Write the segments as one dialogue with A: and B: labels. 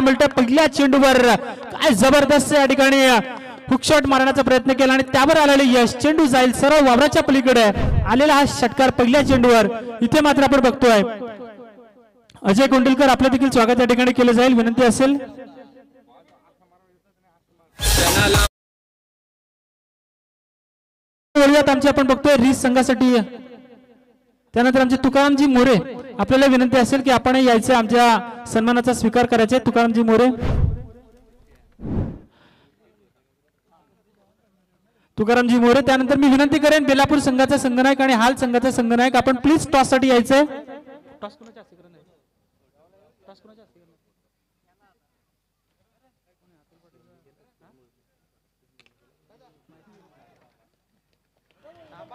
A: मिळतं पहिल्या चेंडूवर काय जबरदस्त या ठिकाणी हुकशॉट मारण्याचा प्रयत्न केला आणि त्यावर आलेले यश चेंडू जाईल सरळ वावराच्या पलीकडे आलेला हा षटकार पहिल्या चेंडूवर इथे मात्र आपण बघतोय अजय कोंडलकर आपलं देखील स्वागत या ठिकाणी केलं जाईल विनंती असेल आमची आपण बघतोय रीस संघासाठी त्यानंतर आमचे तुकारामजी मोरे आपल्याला विनंती असेल की आपण यायचं आमच्या सन्मानाचा स्वीकार करायचा आहे तुकारामजी मोरे त्यानंतर मी विनंती करेन बेलापूर संघाचा संघनायक आणि हाल संघाचा संघनायक आपण प्लीज टॉस साठी यायचंय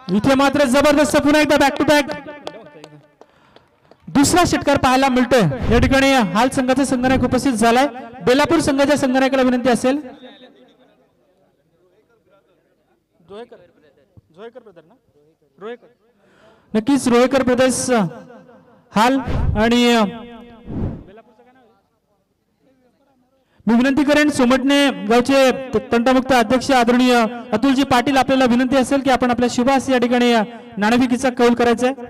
A: इथे मात्र जबरदस्त पुन्हा एकदा बॅक टू बॅक दुसरा षटकार पाहायला मिळतोय या ठिकाणी हाल संघाचा संघनायक उपस्थित झालाय बेलापूर संघाच्या संघनायकाला विनंती असेल नक्कीच रोहेकर ब्रदर्स हाल आणि मी विनंती करेन सोमटणे गावचे तंटामुक्त अध्यक्ष आदरणीय अतुलजी पाटील आपल्याला विनंती असेल की आपण आपल्या शुभास या ठिकाणी नाणेफेकीचा कौल करायचा आहे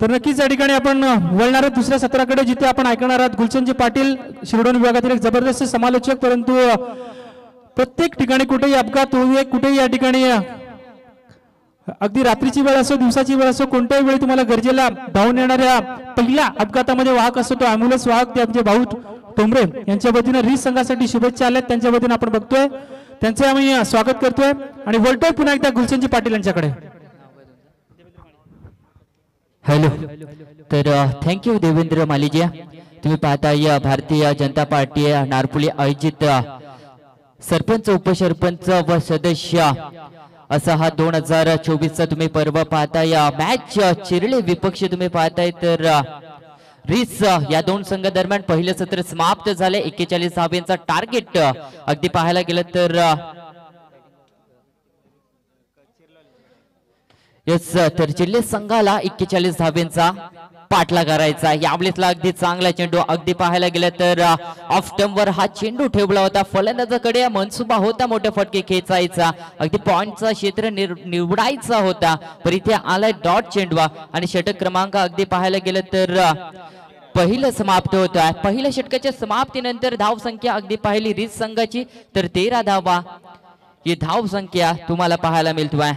A: तर नक्कीच या ठिकाणी आपण वळणार आहोत दुसऱ्या सत्राकडे जिथे आपण ऐकणार आहोत गुलशनजी पाटील शिरडोन विभागातील एक जबरदस्त समालोचक परंतु प्रत्येक ठिकाणी कुठेही अपघात होऊ कुठेही या ठिकाणी अगदी रात्रीची वेळ असो दिवसाची वेळ असो कोणत्याही वेळी तुम्हाला गरजेला धावून येणाऱ्या पहिल्या अपघातामध्ये वाहक असतो तो ॲम्ब्युलन्स वाहक ते आमचे भाऊ टोंबरे यांच्या वतीने रीस संघासाठी शुभेच्छा आल्यात त्यांच्या वतीने आपण बघतोय त्यांचे आम्ही स्वागत करतोय आणि वळतोय पुन्हा एकदा गुलशनजी पाटील यांच्याकडे
B: हॅलो तर थँक्यू देवेंद्र मालिजिया तुम्ही पाहताय भारतीय जनता पार्टी नारपुली आयोजित सरपंच उपसरपंच व सदस्य असा हा 2024चा तुम्ही पर्व पाहताय मॅच चिरले विपक्ष तुम्ही पाहताय तर रीस या दोन संघ दरम्यान पहिले सत्र समाप्त झाले 41 धावांचा टार्गेट अगदी पाहायला गेलं तर यस तर चिल्ले संघाला 41 धावांचा पाठला करायचा यावेळेसला अगदी चांगला चेंडू अगदी पाहायला गेलं तर ऑफ स्टंपवर हा चेंडू ठेवला होता फलंदाजाकडे मनसुबा होता मोठे फटके खेचायचा अगदी पॉइंटचा क्षेत्र निवडायचा होता पण इथे आलाय डॉट चेंडू आणि षटक क्रमांक अगदी पाहायला गेलं तर पहिलं समाप्त होत आहे पहिल्या षटकाच्या समाप्तीनंतर धाव संख्या अगदी पाहिली रीस संघाची तर 13 धावा ही धाव संख्या तुम्हाला पाहायला मिळतोय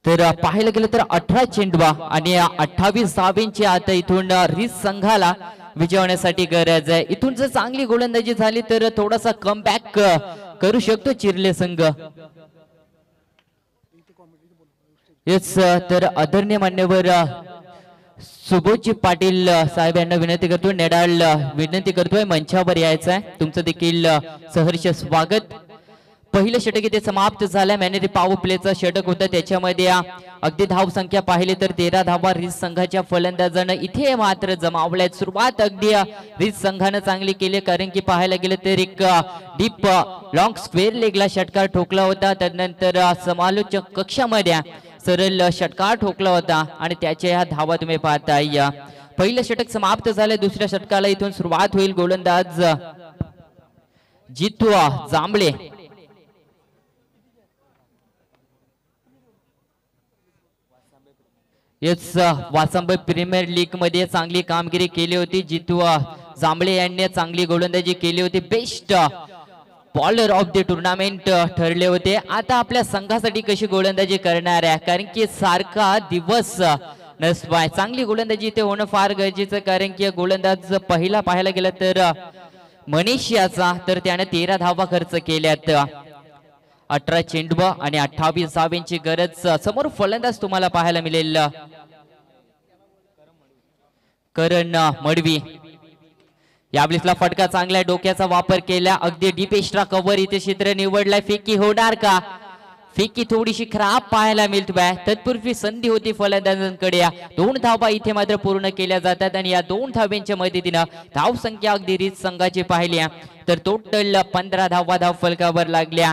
B: तर पाहायला गेलं तर 18 चेंडू आणि 28 धावांची आता इथून रीस संघाला विजवण्यासाठी गरज आहे इथून जर चांगली गोलंदाजी झाली तर थोडासा कमबॅक करू शकतो चिरले संघ येस तर आदरणीय मान्यवर सुबोधजी पाटील साहेब यांना विनंती करतोय नेडाळ विनंती करतोय मंचावर यायचं आहे तुमचं देखील सहर्ष स्वागत पहिलं षटक इथे समाप्त झालं मॅनेरी पॉवर प्लेचा षटक होतं त्याच्यामध्ये अगदी धाव संख्या पाहिली तर 13 धावा रीस संघाच्या फलंदाजानं इथे मात्र जमावल्या सुरुवात अगदी रीस संघानं चांगली केली कारण की पाहायला गेलं तर एक डीप लॉंग स्क्वेअर लेगला षटकार ठोकला होता त्यानंतर समालोचक कक्षामध्ये सरळ षटकार ठोकला होता आणि त्याच्या ह्या धावा तुम्ही पाहताय पहिलं षटक समाप्त झालं दुसऱ्या षटकाला इथून सुरुवात होईल गोलंदाज जितू जांभळे येस वासंबे प्रीमियर लीग मध्ये चांगली कामगिरी केली होती जितू जांभळे यांनी चांगली गोलंदाजी केली होती best bowler of the tournament ठरले होते आता आपल्या संघासाठी कशी गोलंदाजी करणार आहे कारण की सारखा दिवस नसवाय चांगली गोलंदाजी इथे होणं फार गरजेचं कारण की गोलंदाज पहिला पाहायला गेलं तर मनीषियाचा तर त्याने 13 धावा खर्च केल्यात 18 चेंडू आणि 28 धावांची गरज समोर फलंदाज तुम्हाला पाहायला मिळेल करण मडवी यावेळेसला फटका चांगला डोक्याचा वापर केला अगदी डीप एक्स्ट्रा कव्हर इथे क्षेत्र निवडलाय फेकी होणार का फेकी थोडीशी खराब पाहायला मिळतोय तत्पूर्वी संधी होती फलंदाजांकडे 2 धावा इथे मात्र पूर्ण केल्या जातात आणि या 2 धावांच्या मदतीने धाव संख्या अगदी रीस संघाची पाहिली तर टोटल 15 धावा धाव फलकावर लागल्या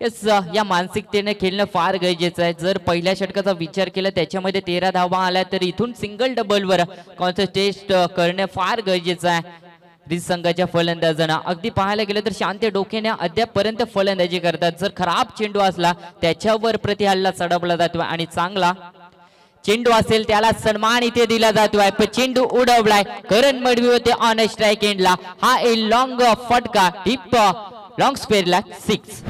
B: येस, या मानसिकतेने खेळणं फार गरजेचं आहे. जर पहिल्या षटकाचा विचार केला त्याच्यामध्ये 13 धावा आल्या तर इथून सिंगल डबलवर कॉन्सन्ट्रेट करणं फार गरजेचं आहे. रिस संघाच्या फलंदाजांना अगदी पाहायला गेलं तर शांत डोक्याने अद्यापपर्यंत फलंदाजी करतात. जर खराब चेंडू असला त्याच्यावर प्रतिहल्ला चढवला जातो आणि चांगला चेंडू असेल त्याला सन्मान इथे दिला जातोय. पण चेंडू उडवलाय, करण मडवी होते ऑन स्ट्राइक एंडला. हा ए लॉंग फटका डीप लॉंग स्क्वेअरला 6.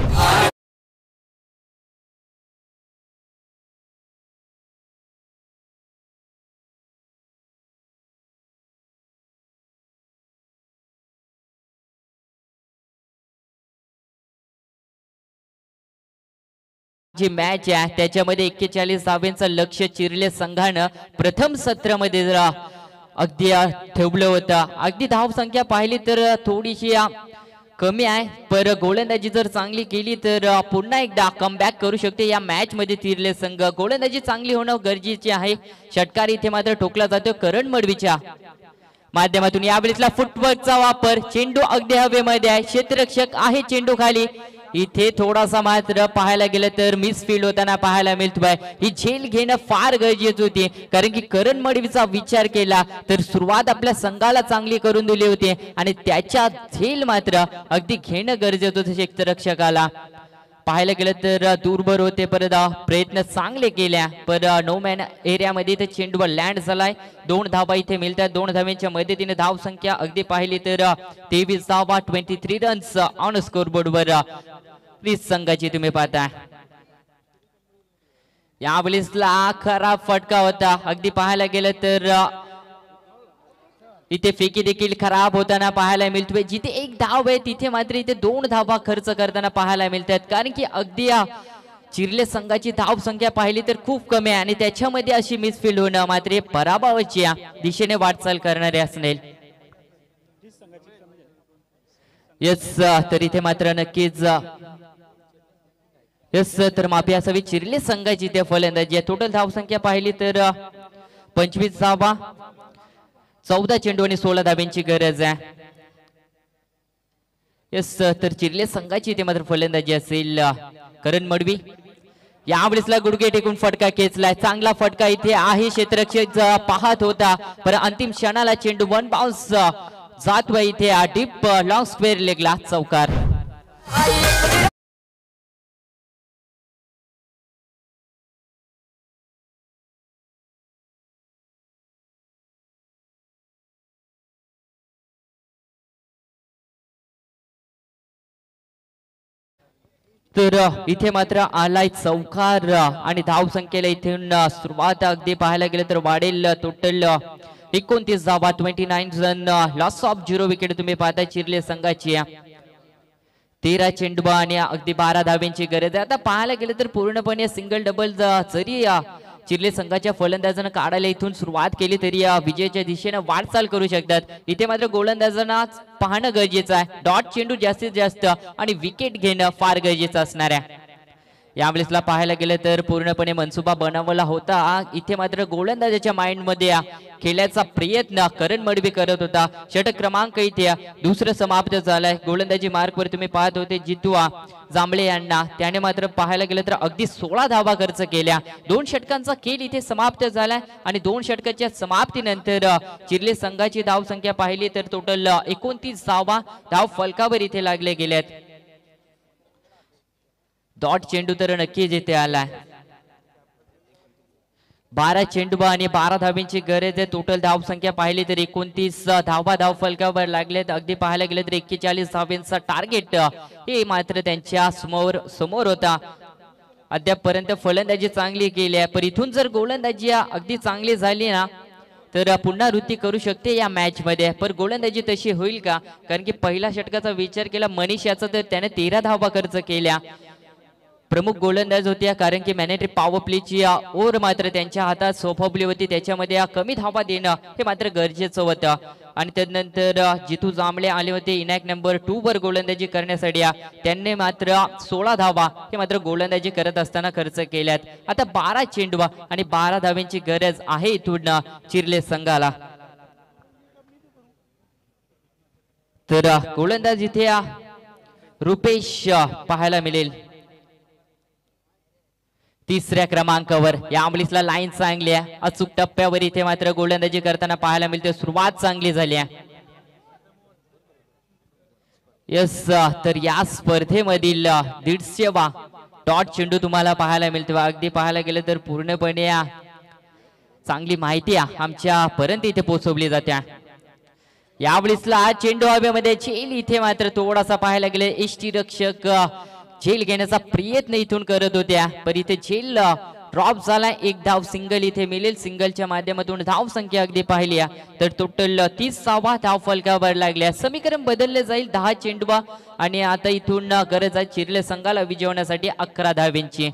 B: जी मॅच आहे त्याच्यामध्ये 41 धावांचं लक्ष्य चिरले संघानं प्रथम सत्रामध्ये अगदी ठेवलं होतं. अगदी धाव संख्या पाहिली तर थोडीशी कमी आहे, पर गोलंदाजी जर चांगली केली तर पुन्हा एकदा कमबॅक करू शकते या मॅच मध्ये चिरले संघ. गोलंदाजी चांगली होणं गरजेचे आहे. षटकार इथे मात्र ठोकला जातो करण मडवीच्या माध्यमातून. यावेळेसला फुटवर्कचा वापर, चेंडू अगदी हवेमध्ये आहे, क्षेत्ररक्षक आहे चेंडू खाली. इथे थोडासा मात्र पाहायला गेलं तर मिसफील्ड होताना पाहायला मिळतोय. ही झेल घेणं फार गरजेची होती, कारण की करण मडवीचा विचार केला तर सुरुवात आपल्या संघाला चांगली करून दिली होती आणि त्याच्या झेल मात्र अगदी घेणं गरजेचं होतं क्षेत्ररक्षकाला. पाहायला गेलं तर दूरभर होते, परत प्रयत्न चांगले केल्या, पर नो मॅन एरियामध्ये इथे चेंडूवर लँड झालाय. 2 धावा इथे मिळतात. 2 धावांच्या मदतीने धाव संख्या अगदी पाहिली तर 23 धावा, 23 रन्स ऑन स्कोरबोर्डवर रिस संघाची तुम्ही पाहता. यावेळेसला खराब फटका होता. अगदी पाहायला गेलं तर इथे फेकी देखील खराब होताना पाहायला मिळतोय. जिथे 1 धाव आहे तिथे मात्र इथे 2 धावा खर्च करताना पाहायला मिळतात, कारण की अगदी चिरले संघाची धाव संख्या पाहिली तर खूप कमी आहे आणि त्याच्यामध्ये अशी मिसफील्ड होणं मात्र पराभवाच्या दिशेने वाटचाल करणारे असतील. येस, तर इथे मात्र नक्कीच येस, तर माफी असावी. चिरले संघाची इथे फलंदाजी आहे. टोटल धाव संख्या पाहिली तर 25 धावा, 14 चेंडू आणि 16 धाब्यांची गरज आहे. येस, तर चिरले संघाची इथे मात्र फलंदाजी असेल करण मडवी. यावेळेसला गुडघे टेकून फटका खेचलाय. चांगला फटका इथे आहे, क्षेत्ररक्षक पाहत होता, पण अंतिम क्षणाला चेंडू 1 बाउन्स जातोय इथे डीप लॉंग स्क्वेअर लेगला चौकार. तर इथे मात्र आलाय चौकार आणि धाव संख्येला इथून सुरुवात अगदी पाहायला गेलं तर वाढेल. टोटल 29 धावा, 29 रन, लॉस ऑफ 0 विकेट तुम्ही पाहता चिरले संघाची. 13 चेंडू आणि अगदी 12 धाव्यांची गरज आहे. आता पाहायला गेलं तर पूर्णपणे सिंगल डबल जरी चिरले संघाच्या फलंदाजांना काढायला इथून सुरुवात केली तरी विजयाच्या दिशेने वाटचाल करू शकतात. इथे मात्र गोलंदाजांना पाहणं गरजेचं आहे. डॉट चेंडू जास्तीत जास्त आणि विकेट घेणं फार गरजेचं असणार आहे. यावेळेसला पाहायला गेलं तर पूर्णपणे मनसुबा बनवला होता. इथे मात्र गोलंदाजाच्या माइंड मध्ये खेळण्याचा प्रयत्न करण मडवी करत होता. षटक क्रमांक इथे दुसरं समाप्त झालाय. गोलंदाजी मार्क वर तुम्ही पाहत होते जितू जांभळे यांना, त्याने मात्र पाहायला गेलं तर अगदी 16 धावा खर्च केल्या. 2 षटकांचा खेळ इथे समाप्त झालाय आणि 2 षटकाच्या समाप्तीनंतर चिरले संघाची धाव संख्या पाहिली तर टोटल 29 धावा धाव फलकावर इथे लागले गेल्यात. डॉट चेंडू तर नक्कीच इथे आलाय. 12 चेंडू आणि 12 धावांची गरज आहे. टोटल धाव संख्या पाहिली तर 29 धावा धाव फलकावर लागलेत. अगदी पाहायला गेलं तर 41 धावांचा टार्गेट हे मात्र त्यांच्या समोर होता. अद्यापपर्यंत फलंदाजी चांगली केली आहे, पण इथून जर गोलंदाजी अगदी चांगली झाली ना तर पुनरावृत्ती करू शकते या मॅच मध्ये. पण गोलंदाजी तशी होईल का? कारण की पहिल्या षटकाचा विचार केला मनीष याचा तर त्याने 13 धावा खर्च केल्या. प्रमुख गोलंदाज होत्या, कारण की मॅनेटरी पॉवर प्लेची ओव्हर मात्र त्यांच्या हातात सोपवली होती. त्याच्यामध्ये कमी धावा देणं हे मात्र गरजेचं होतं. आणि त्यानंतर जितू जांभळे आले होते इनॅक्ट नंबर 2 वर गोलंदाजी करण्यासाठी. त्यांनी मात्र 16 धावा हे मात्र गोलंदाजी करत असताना खर्च केल्यात. आता 12 चेंडू आणि 12 धावांची गरज आहे इथून चिरले संघाला. तर गोलंदाज इथे रुपेश पाहायला मिळेल. तिसऱ्या क्रमांकावर या आंबलीसला लाईन चांगली आहे. अचूक टप्प्यावर इथे मात्र गोलंदाजी करताना पाहायला मिळते. सुरुवात चांगली झाली आहे. यस, तर या स्पर्धेमधील 150वा डॉट चेंडू तुम्हाला पाहायला मिळतो. अगदी पाहायला गेलं तर पूर्णपणे चांगली माहिती आमच्या पर्यंत इथे पोहोचवली जाते. यावेळेसला चेंडू हवेमध्ये झेल इथे मात्र थोडासा पाहायला गेले एष्टी रक्षक झेल घेण्याचा प्रयत्न इथून करत होत्या, पण इथे झेल ड्रॉप झाला. एक धाव सिंगल इथे मिळेल. सिंगलच्या माध्यमातून धाव संख्या अगदी पाहिली तर टोटल 30वा धाव फलकावर लागल्या. समीकरण बदलले जाईल 10 चेंडूवा आणि आता इथून गरज आहे चिरले संघाला विजवण्यासाठी 11 धावेंची.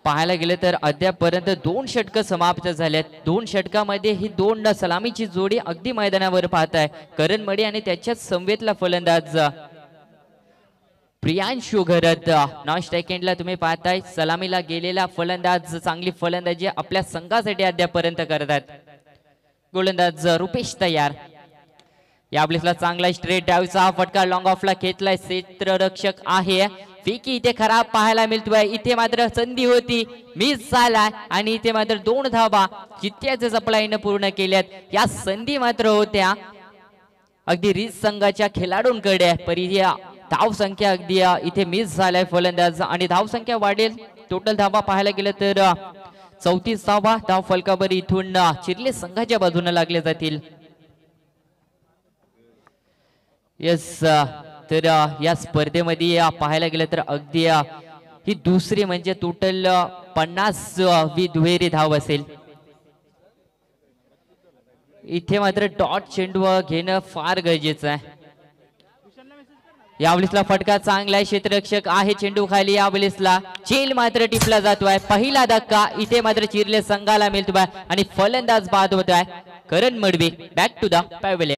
B: पाहायला गेले तर अद्यापर्यंत 2 षटकं समाप्त झाल्यात. 2 षटकामध्ये ही 2 सलामीची जोडी अगदी मैदानावर पाहताय. करण मडे आणि त्याच्याच समवेतला फलंदाज प्रियांशु घरत. नॉन स्ट्रायकेंडला तुम्ही पाहताय सलामीला गेलेला फलंदाज चांगली फलंदाजी आपल्या संघासाठी अद्यापर्यंत करतात. गोलंदाज रुपेश तयार. यावेळेसला चांगला स्ट्रेट डावीचा फटका लॉंग ऑफला घेतलाय. क्षेत्ररक्षक आहे फिकी इथे खराब पाहायला मिळतोय. इथे मात्र संधी होती, मिस झाला आणि इथे मात्र 2 धावा चित्त्याचे सप्लाईनं पूर्ण केल्यात. या संधी मात्र होत्या अगदी रिच संघाच्या खेळाडूंकडे, परी धाव संख्या अगदी इथे मिस झालाय फलंदाज आणि धाव संख्या वाढेल. टोटल धावा पाहायला गेलं तर 34वा धाव फलकावर इथून चिरले संघाच्या बाजूने लागले जातील. यस, तर या स्पर्धेमध्ये पाहायला गेलं तर अगदी ही दुसरी म्हणजे टोटल 50वी दुहेरी धाव असेल. इथे मात्र डॉट चेंडू घेणं फार गरजेचं आहे. यावेळेसला फटका चांगला आहे. क्षेत्ररक्षक आहे चेंडू खाली. यावेळेसला झेल मात्र टिपला जातोय. पहिला धक्का इथे मात्र चिरले संघाला मिळतोय आणि फलंदाज बाद होतोय. Karan Madvi back to the pavilion.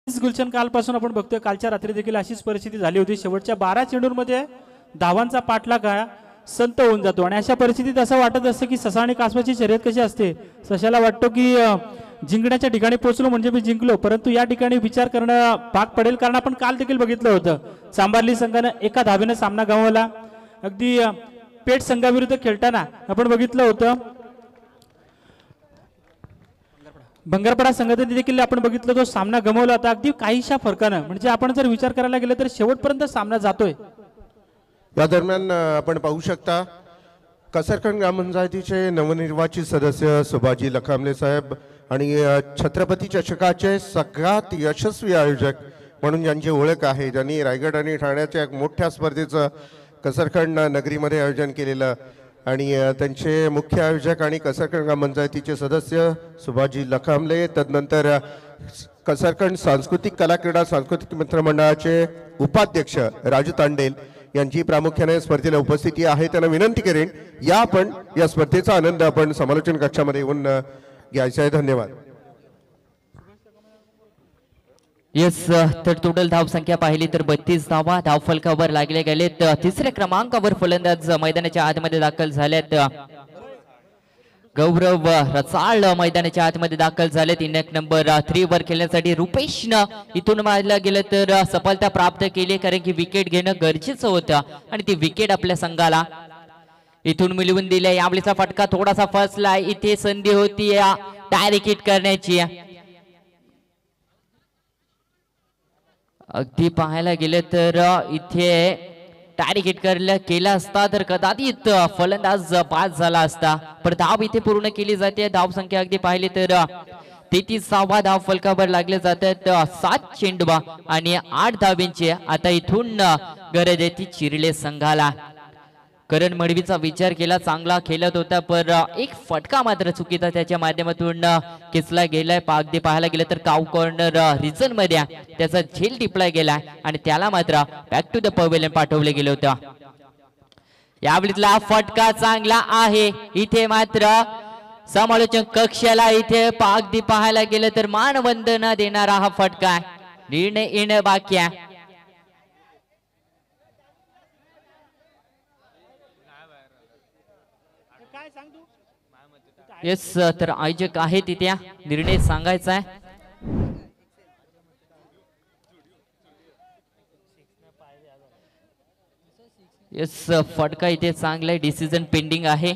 A: Gulshan कालपासून आपण बघतोय, कालच्या रात्री देखील अशीच परिस्थिती झाली होती. शेवटच्या 12 चेंडूंमध्ये धावांचा पाठलाग संत होऊन जातो आणि अशा परिस्थितीत असं वाटत असतं की ससा आणि कासवाची शर्यत कशी असते. सशाला वाटतो की जिंकण्याच्या ठिकाणी पोहोचलो म्हणजे मी जिंकलो, परंतु या ठिकाणी विचार करणं भाग पडेल. कारण आपण काल देखील बघितलं होतं चांभारली संघानं एका धावेने सामना गमावला. अगदी पेठ संघाविरुद्ध खेळताना आपण बघितलं होतं भंगारपाडा संघाने देखील आपण बघितलं तो सामना गमावला होता अगदी काहीशा फरकानं. म्हणजे आपण जर विचार करायला गेलं तर शेवटपर्यंत सामना जातोय.
C: या दरम्यान आपण पाहू शकता कसरखंड ग्रामपंचायतीचे नवनिर्वाचित सदस्य सुभाजी लखामले साहेब आणि छत्रपती चषकाचे सगळ्यात यशस्वी आयोजक म्हणून ज्यांची ओळख आहे, ज्यांनी रायगड आणि ठाण्याच्या एक मोठ्या स्पर्धेचं कसरखंड नगरीमध्ये आयोजन केलेलं आणि त्यांचे मुख्य आयोजक आणि कसरखंड ग्रामपंचायतीचे सदस्य सुभाजी लखामले, तदनंतर कसरखंड सांस्कृतिक कला क्रीडा सांस्कृतिक मित्रमंडळाचे उपाध्यक्ष राजू तांडेल यांची प्रामुख्याने स्पर्धेला उपस्थिती आहे. त्यांना विनंती करेन या आपण या स्पर्धेचा आनंद आपण समालोचन कक्षामध्ये येऊन घ्यायचा आहे. धन्यवाद.
B: यस, तर टोटल धाव संख्या पाहिली तर 32 धावा धाव फलकावर लागले गेलेत. तिसऱ्या क्रमांकावर फलंदाज मैदानाच्या आतमध्ये दाखल झालेत. गौरव रसाळ मैदानाच्या आतमध्ये दाखल झालेत. इनिंग नंबर 3 वर खेळण्यासाठी रुपेशनं इथून मारलं गेलं तर सफलता प्राप्त केली, कारण की विकेट घेणं गरजेचं होतं आणि ती विकेट आपल्या संघाला इथून मिळवून दिल्या. यावेळेचा फटका थोडासा फसला. इथे संधी होती डायरेक्ट हिट करण्याची. अगदी पाहायला गेलं तर इथे डायरेक्ट हिट केला असता तर कदाचित फलंदाज बाद झाला असता, पण धाव इथे पूर्ण केली जाते. धाव संख्या अगदी पाहिली तर 33वा धाव फलकावर लागले जातात. 7 चेंडूवा आणि 8 धावेंची आता इथून गरज आहे ती चिरले संघाला. करण मडवीचा विचार केला, चांगला खेळत होता, पण एक फटका मात्र चुकीचा त्याच्या माध्यमातून खेचला गेलाय. अगदी पाहायला गेलं तर काव कॉर्नर रिजन मध्ये त्याचा झेल टिपला गेलाय आणि त्याला मात्र बॅक टू द पवेलियन पाठवले गेले होते. यावेळीतला फटका चांगला आहे. इथे मात्र समालोचन कक्षाला इथे अगदी पाहायला गेलं तर मानवंदना देणारा हा फटका निर्णय येणं बाकी आहे. येस तर आयोजक आहे तिथे निर्णय सांगायचा आहे. येस फटका इथे चांगला आहे. डिसिजन पेंडिंग आहे.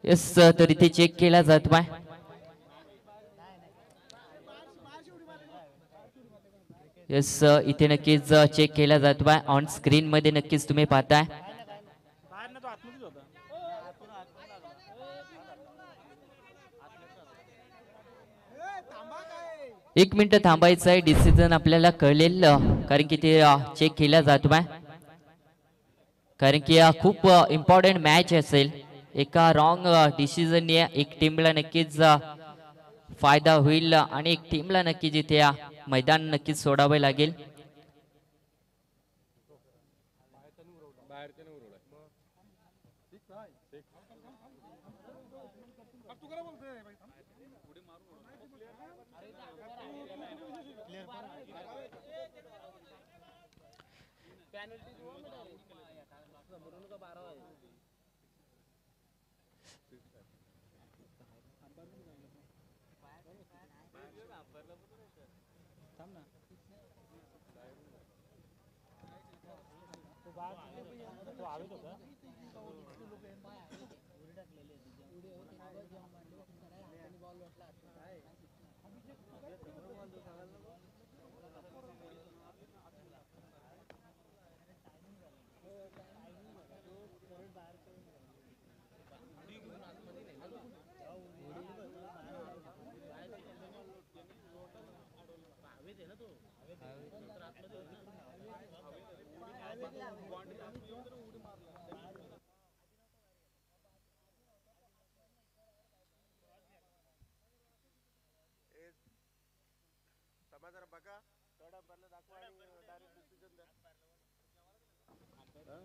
B: येस तर इथे चेक केला जात आहे. येस इथे नक्कीच चेक केला जातो आहे. ऑन स्क्रीन मध्ये नक्कीच तुम्ही पाहताय. एक मिनिट थांबायचं आहे. डिसिजन आपल्याला कळेल कारण की ते चेक केला जातो आहे. कारण की खूप इम्पॉर्टंट मॅच असेल. एका रॉंग डिसिजनने एक टीमला नक्कीच फायदा होईल आणि एक टीमला नक्कीच इथे मैदान नक्कीच सोडावे लागेल.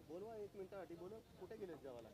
C: बोलवा एक मिनिटासाठी बोल कुठे गेले जेवायला.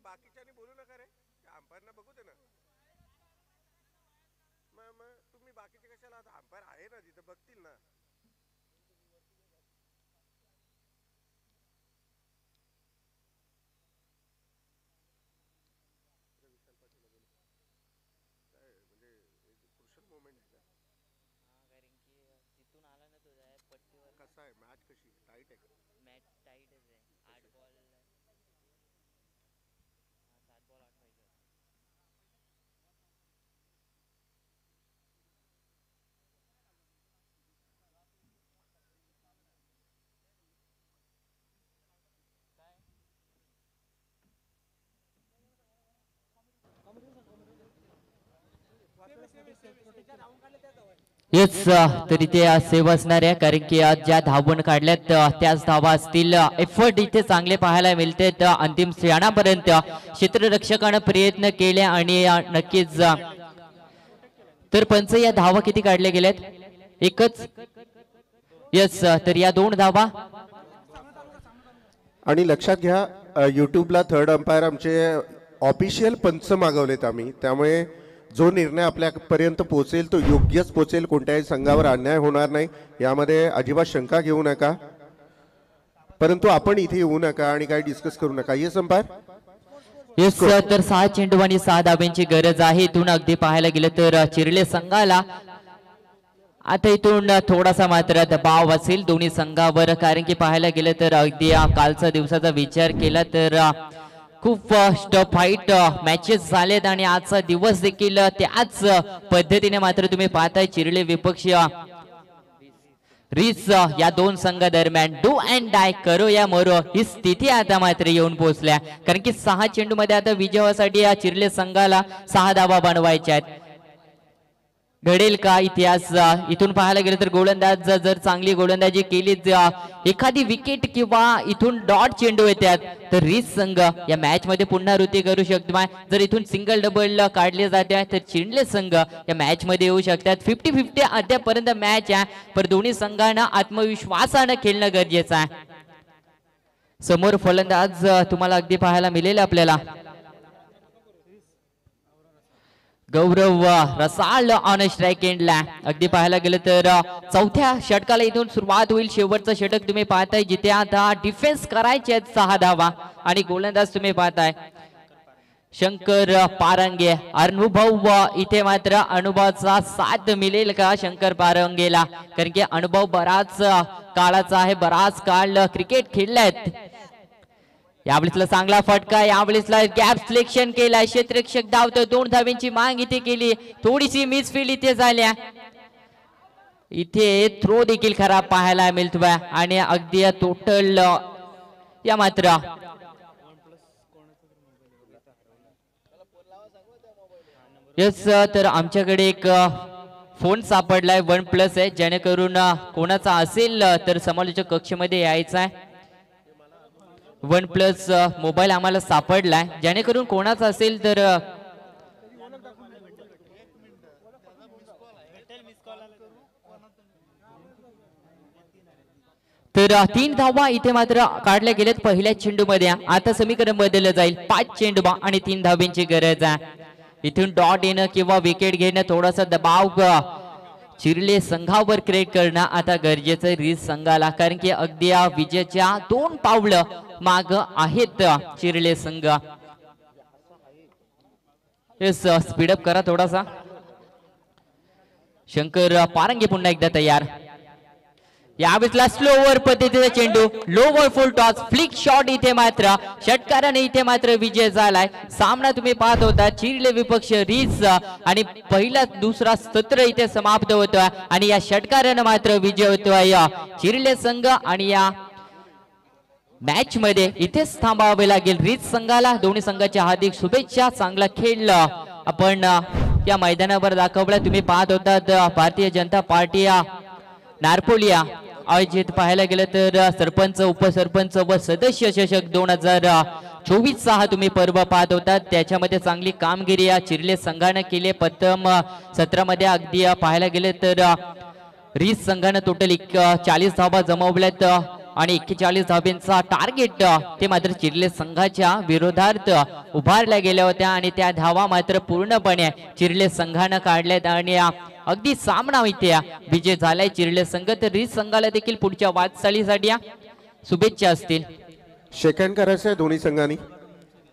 C: बाकीच्यानी बोलू नका रे. अंपायरना बघू दे ना. मग तुम्ही बाकीचे कशाला. अंपायर आहे ना तिथे बघतील ना. म्हणजे क्रुशल मोमेंट आहे कसा आहे मॅच कशी टाईट आहे का.
B: मॅच टाईटच आहे. 8 बॉल येस तर इथे सेव्ह असणार आहे कारण की ज्या धावून काढल्यात त्याच धावा असतील. एफर्ट इथे चांगले पाहायला मिळते. अंतिम क्षणापर्यंत क्षेत्ररक्षकानं प्रयत्न केले आणि नक्कीच तर पंच या धावा किती काढल्या गेल्यात. एकच. येस तर या 2 धावा.
C: आणि लक्षात घ्या यूट्यूबला थर्ड अंपायर आमचे ऑफिशियल पंच मागवलेत आम्ही. त्यामुळे जो निर्णय आपल्यापर्यंत पोहोचेल तो योग्यच पोहोचेल. कोणत्याही संघावर अन्याय होणार नाही यामध्ये अजिबात शंका घेऊ नका. परंतु आपण इथे येऊ नका आणि काही डिस्कस करू नका. Yes umpire.
B: येस तर 6 चेंडू आणि 6 धाब्यांची गरज आहे. इथून अगदी पाहायला गेलं तर चिरले संघाला आता इथून थोडासा मात्र दबाव असेल दोन्ही संघावर कारण की पाहायला गेलं तर अगदी कालचा दिवसाचा विचार केला तर खूप टफ फाईट मॅचेस झालेत आणि आजचा दिवस देखील त्याच पद्धतीने मात्र तुम्ही पाहताय चिरले विपक्षी रीस या दोन संघादरम्यान डू अँड डाय करो या मरो ही स्थिती आता मात्र येऊन पोहोचल्या, कारण की 6 चेंडू मध्ये आता विजयासाठी या चिरले संघाला 6 धावा बनवायच्या आहेत. घडेल का इतिहास? इथून पाहायला गेलं तर गोलंदाज जर चांगली गोलंदाजी केली, एखादी विकेट किंवा इथून डॉट चेंडू येतात तर रीस संघ या मॅच मध्ये पुनरावृत्ती करू शकतो. जर इथून सिंगल डबल काढले जाते तर चिरले संघ या मॅच मध्ये येऊ शकतात. 50-50 अद्यापर्यंत मॅच आहे, पण दोन्ही संघांना आत्मविश्वासानं खेळणं गरजेचं आहे. समोर फलंदाज तुम्हाला अगदी पाहायला मिळेल आपल्याला गौरव रसाळ ऑन स्ट्राइक एंडला. अगदी पाहायला गेलं तर चौथ्या षटकाला इथून सुरुवात होईल. शेवटचं षटक तुम्ही पाहताय जिथे आता डिफेन्स करायचे आहेत 6 धावा आणि गोलंदाज तुम्ही पाहताय शंकर पारंगे. अनुभव इथे मात्र अनुभवाचा साथ मिळेल का शंकर पारंगेला, कारण की अनुभव बराच काळाचा आहे, बराच काळ क्रिकेट खेळलाय. यावेळेसला चांगला फटका, यावेळेसला गॅप सिलेक्शन केलाय, क्षेत्ररक्षक धावतो, 2 धावांची माग इथे केली, थोडीशी मिसफील्ड इथे झाल्या. इथे थ्रो देखील खराब पाहायला मिळतोय आणि अगदी टोटल या मात्र यस. तर आमच्याकडे एक फोन सापडलाय 1+ आहे, जेणेकरून कोणाचा असेल तर समालोचक कक्षामध्ये यायचा आहे. 1+ मोबाईल आम्हाला सापडलाय, जेणेकरून कोणाचा असेल तर तर 3 धावा इथे मात्र काढल्या गेल्यात पहिल्या चेंडू मध्ये. आता समीकरण बदललं जाईल, 5 चेंडू आणि 3 धावांची गरज आहे. इथून डॉट येणं किंवा विकेट घेणं, थोडासा दबाव चिरले संघावर क्रिएट करणं आता गरजेचं रीस संघाला, कारण की अगदी विजयाच्या 2 पावलं माग आहेत चिरले संघ. स्पीडअप करा थोडासा. शंकर पारंगे पुन्हा एकदा तयार. यावेळेसला स्लो ओव्हर पद्धतीचा चेंडू, लो बॉल फुल टॉस, फ्लिक शॉट इथे मात्र षटकाराने इथे मात्र विजय झालाय. सामना तुम्ही पाहत होता चिरले विपक्ष रीस आणि पहिला दुसरा सत्र इथे समाप्त होतोय आणि या षटकाराने मात्र विजय होतोय चिरले संघ आणि या मॅच मध्ये इथेच थांबावे लागेल रीस संघाला. दोन्ही संघाच्या हार्दिक शुभेच्छा. चांगला खेळ आपण या मैदानावर दाखवला. तुम्ही पाहत होतात भारतीय जनता पार्टी नारपोलिया आयोजित पाहायला गेलं तर सरपंच, उपसरपंच व सदस्य चषक 2024 हा तुम्ही पर्व पाहत होतात. त्याच्यामध्ये चांगली कामगिरी या चिरले संघाने केली. प्रथम सत्रामध्ये अगदी पाहायला गेले तर रीस संघाने टोटल 40 धावा जमवल्यात आणि 41 धावांचा टार्गेट ते मात्र चिरले संघाच्या विरोधात उभारल्या गेल्या होत्या आणि त्या धावा मात्र पूर्णपणे चिरले संघाने काढल्यात आणि अगदी सामना इथे विजय झालाय चिरले संघ. तर रीस संघाला देखील पुढच्या वाटचालीसाठी शुभेच्छा असतील.
C: सेकंड करायचं आहे दोन्ही संघांनी.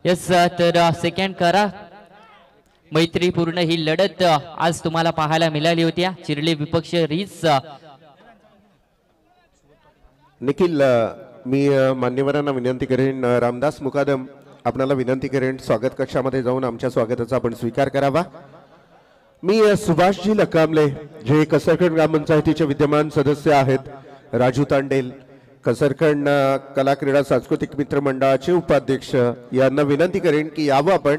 B: यस, तर सेकंड करा. मैत्रीपूर्ण ही लढत आज तुम्हाला पाहायला मिळाली होती. चिरले विपक्ष रीस.
C: निखिल, मी मान्यवरांना विनंती करेन, रामदास मुकादम आपणाला विनंती करेन स्वागत कक्षामध्ये जाऊन आमच्या स्वागताचा आपण स्वीकार करावा. मी सुभाषजी लकामले जे कसरखंड ग्रामपंचायतीचे विद्यमान सदस्य आहेत, राजू तांडेल कसरखंड कला क्रीडा सांस्कृतिक मित्र मंडळाचे उपाध्यक्ष यांना विनंती करेन की यावं आपण